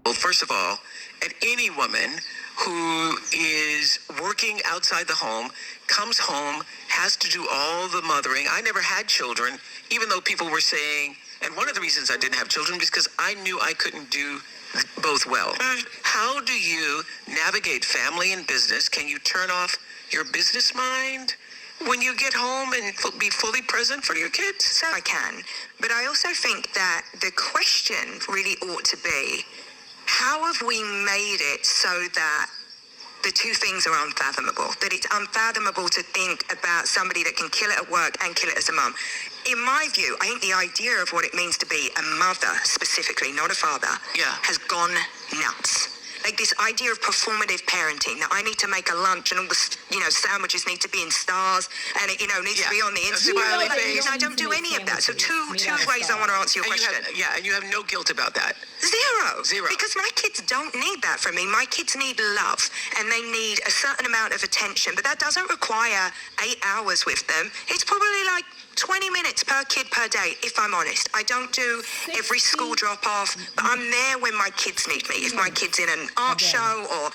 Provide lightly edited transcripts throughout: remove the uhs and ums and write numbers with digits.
Well, first of all, and any woman who is working outside the home, comes home, has to do all the mothering. I never had children, even though people were saying, and one of the reasons I didn't have children was because I knew I couldn't do both well. How do you navigate family and business? Can you turn off your business mind when you get home and be fully present for your kids? So I can. But I also think that the question really ought to be, how have we made it so that the two things are unfathomable? That it's unfathomable to think about somebody that can kill it at work and kill it as a mum. In my view, I think the idea of what it means to be a mother, specifically, not a father, has gone nuts. Like this idea of performative parenting, that I need to make a lunch and all the, sandwiches need to be in stars and it, needs to be on the Instagram page. And I don't do any of that. So two ways I want to answer your question. And you have no guilt about that. Zero. Because my kids don't need that from me. My kids need love and they need a certain amount of attention, but that doesn't require 8 hours with them. It's probably like 20 minutes per kid per day, if I'm honest. I don't do every school drop-off, but I'm there when my kids need me. If my kid's in an art show or,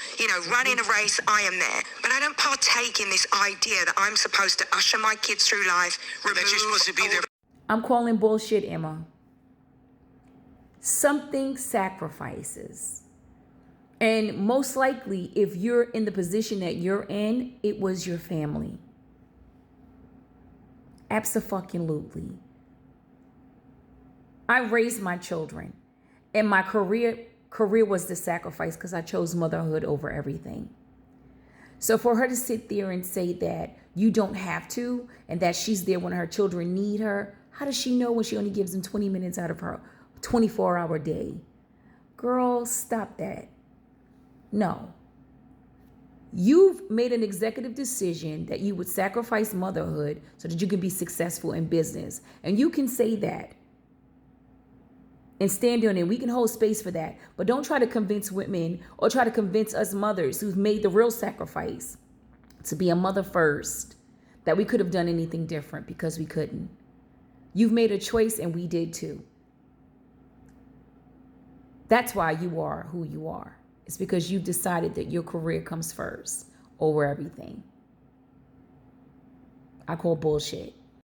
running a race, I am there. But I don't partake in this idea that I'm supposed to usher my kids through life, that you're supposed to be there. I'm calling bullshit, Emma. Something sacrifices. And most likely, if you're in the position that you're in, it was your family. Abso-fucking-lutely. I raised my children, and my career was the sacrifice because I chose motherhood over everything. So for her to sit there and say that you don't have to, and that she's there when her children need her, how does she know when she only gives them 20 minutes out of her 24-hour day? Girl, stop that. No. You've made an executive decision that you would sacrifice motherhood so that you can be successful in business. And you can say that and stand on it. We can hold space for that. But don't try to convince women or try to convince us mothers who've made the real sacrifice to be a mother first that we could have done anything different, because we couldn't. You've made a choice and we did too. That's why you are who you are. It's because you've decided that your career comes first over everything. I call bullshit.